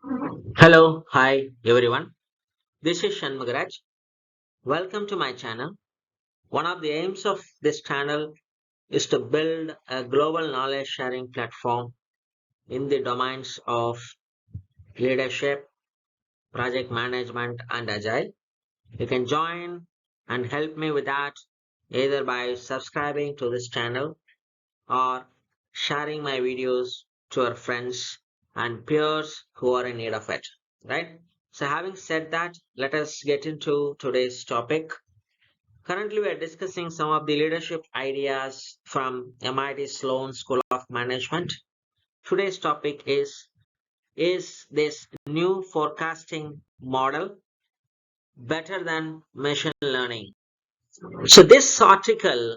Hello, hi everyone. This is Shanmugaraj. Welcome to my channel. One of the aims of this channel is to build a global knowledge sharing platform in the domains of leadership, project management, and agile. You can join and help me with that either by subscribing to this channel or sharing my videos to our friends and peers who are in need of it. Right? So, having said that, let us get into today's topic. Currently, we are discussing some of the leadership ideas from MIT Sloan School of Management. Today's topic is this new forecasting model better than machine learning? So, this article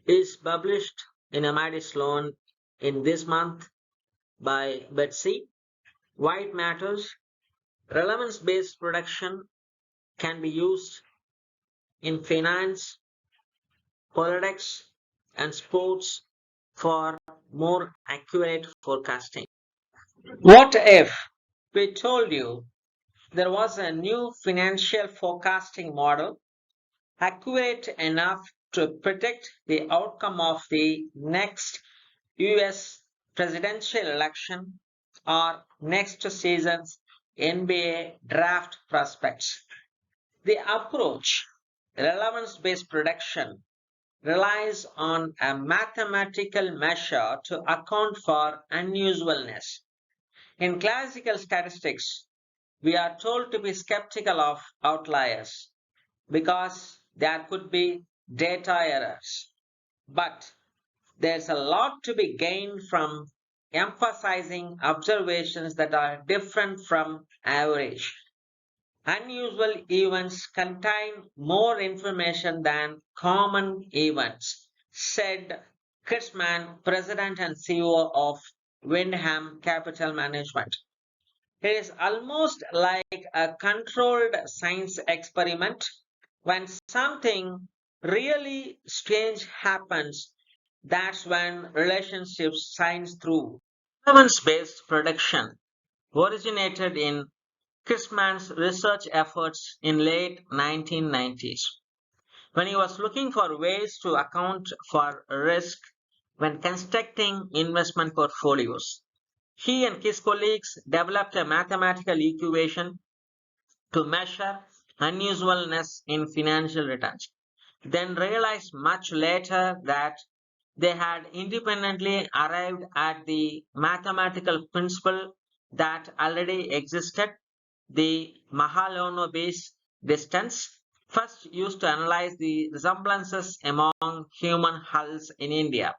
is published in MIT Sloan in this month by Betsy. Why it matters? Relevance based production can be used in finance, politics, and sports for more accurate forecasting. What if we told you there was a new financial forecasting model accurate enough to predict the outcome of the next US presidential election or next season's NBA draft prospects? The approach, relevance based prediction, relies on a mathematical measure to account for unusualness. In classical statistics, we are told to be skeptical of outliers because there could be data errors. But there's a lot to be gained from emphasizing observations that are different from average. Unusual events contain more information than common events, said Chris Mann, President and CEO of Wyndham Capital Management. It is almost like a controlled science experiment. When something really strange happens, that's when relationships shines through. Relevance based prediction originated in Chrisman's research efforts in late 1990s when he was looking for ways to account for risk when constructing investment portfolios. He and his colleagues developed a mathematical equation to measure unusualness in financial returns, then realized much later that they had independently arrived at the mathematical principle that already existed, the Mahalanobis distance, first used to analyze the resemblances among human hulls in India.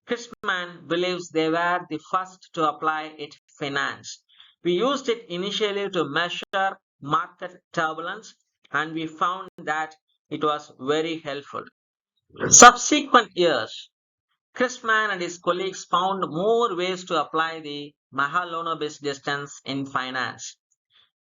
Christman believes they were the first to apply it to finance. We used it initially to measure market turbulence and we found that it was very helpful. Subsequent years, Christman and his colleagues found more ways to apply the Mahalanobis distance in finance.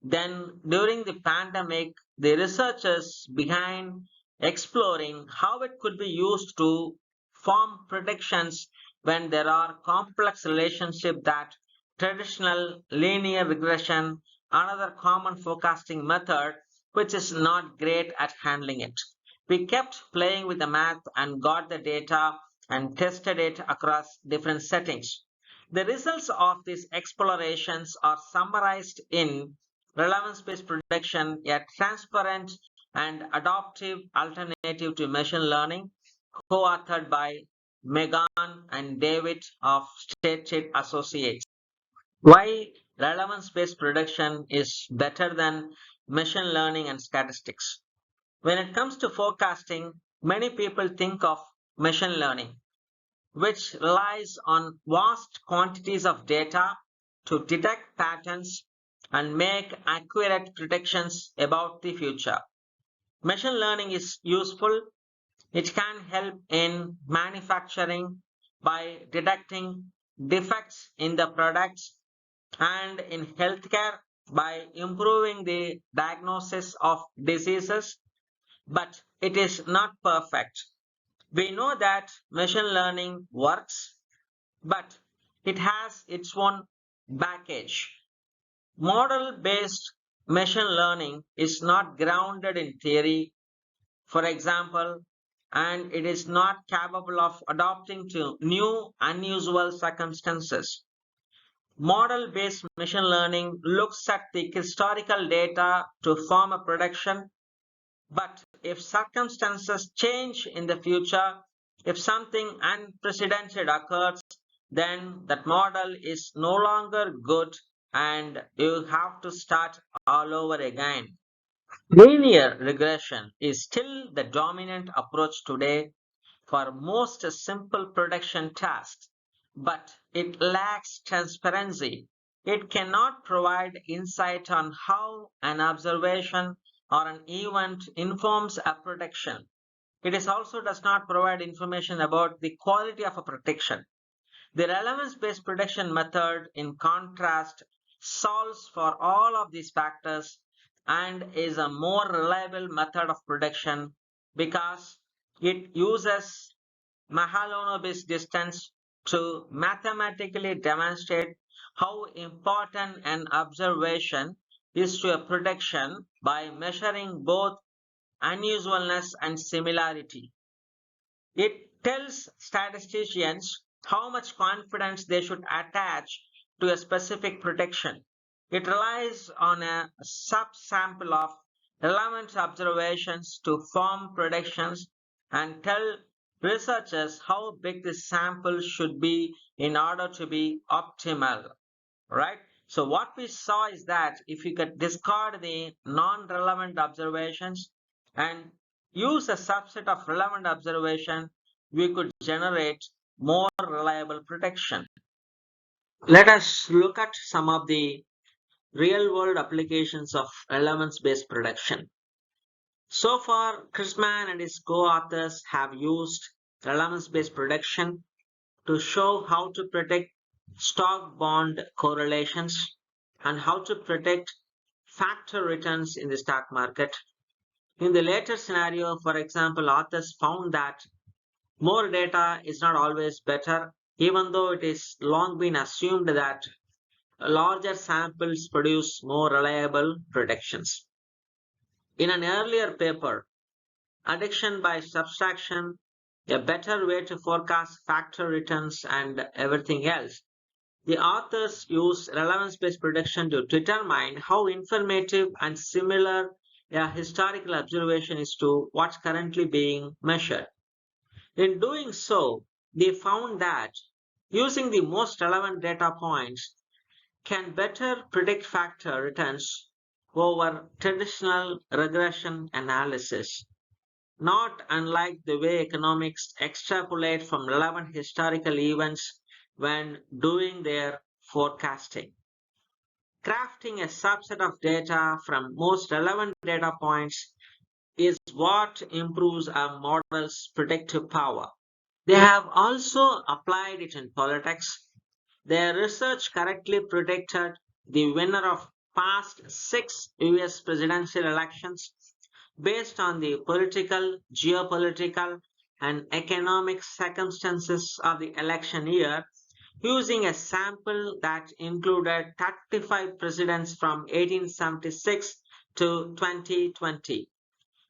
Then, during the pandemic, the researchers began exploring how it could be used to form predictions when there are complex relationships that traditional linear regression, another common forecasting method, which is not great at handling it. We kept playing with the math and got the data and tested it across different settings. The results of these explorations are summarized in relevance-based prediction, a transparent and adaptive alternative to machine learning, co-authored by Megan and David of State Street Associates. Why relevance-based prediction is better than machine learning and statistics. When it comes to forecasting, many people think of machine learning, which relies on vast quantities of data to detect patterns and make accurate predictions about the future. Machine learning is useful. It can help in manufacturing by detecting defects in the products and in healthcare by improving the diagnosis of diseases, but it is not perfect. We know that machine learning works, but it has its own baggage. Model-based machine learning is not grounded in theory, for example, and it is not capable of adapting to new unusual circumstances. Model-based machine learning looks at the historical data to form a prediction, but if circumstances change in the future, if something unprecedented occurs, then that model is no longer good and you have to start all over again. Linear regression is still the dominant approach today for most simple prediction tasks, but it lacks transparency. It cannot provide insight on how an observation or an event informs a prediction. It is also does not provide information about the quality of a prediction. The relevance-based prediction method, in contrast, solves for all of these factors and is a more reliable method of prediction because it uses Mahalanobis distance to mathematically demonstrate how important an observation is to a prediction by measuring both unusualness and similarity. It tells statisticians how much confidence they should attach to a specific prediction. It relies on a subsample of relevant observations to form predictions and tell researchers how big the sample should be in order to be optimal, right? So what we saw is that if you could discard the non-relevant observations and use a subset of relevant observation, we could generate more reliable prediction. Let us look at some of the real-world applications of relevance-based prediction. So far, Chrisman and his co-authors have used relevance-based prediction to show how to predict stock-bond correlations and how to predict factor returns in the stock market. In the latter scenario, for example, authors found that more data is not always better, even though it is long been assumed that larger samples produce more reliable predictions. In an earlier paper, Addiction by Subtraction, a better way to forecast factor returns and everything else, the authors use relevance-based prediction to determine how informative and similar a historical observation is to what's currently being measured. In doing so, they found that using the most relevant data points can better predict factor returns over traditional regression analysis, not unlike the way economics extrapolate from relevant historical events when doing their forecasting. Crafting a subset of data from most relevant data points is what improves a model's predictive power. They have also applied it in politics. Their research correctly predicted the winner of past 6 US presidential elections based on the political, geopolitical, and economic circumstances of the election year using a sample that included 35 presidents from 1876 to 2020.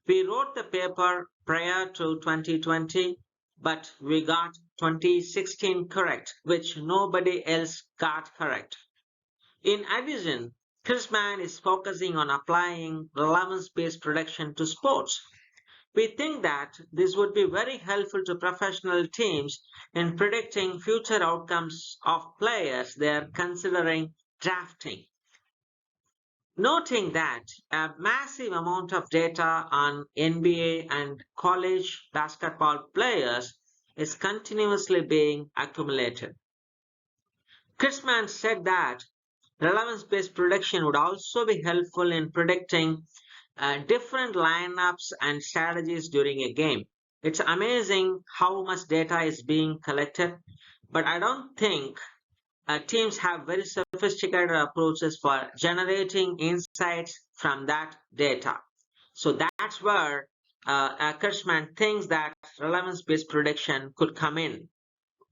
We wrote the paper prior to 2020, but we got 2016 correct, which nobody else got correct. In addition, Chrisman is focusing on applying relevance-based prediction to sports. We think that this would be very helpful to professional teams in predicting future outcomes of players they are considering drafting. Noting that a massive amount of data on NBA and college basketball players is continuously being accumulated. Chrisman said that relevance-based prediction would also be helpful in predicting different lineups and strategies during a game. It's amazing how much data is being collected, but I don't think teams have very sophisticated approaches for generating insights from that data. So that's where Kirschman thinks that relevance-based prediction could come in.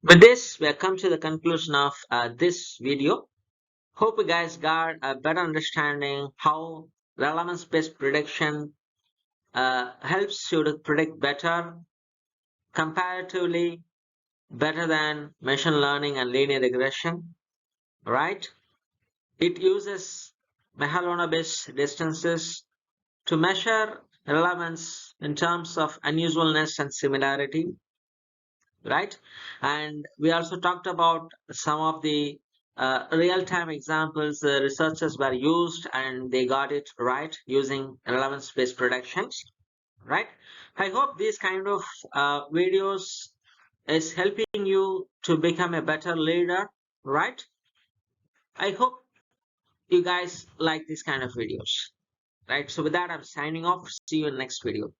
With this, we have come to the conclusion of this video. Hope you guys got a better understanding how relevance-based prediction helps you to predict better, comparatively better than machine learning and linear regression, right? It uses Mahalanobis distances to measure relevance in terms of unusualness and similarity, right? And we also talked about some of the real-time examples the researchers were used and they got it right using relevance-based predictions, right? I hope these kind of videos is helping you to become a better leader, right? I hope you guys like this kind of videos, right? So with that, I'm signing off. See you in the next video.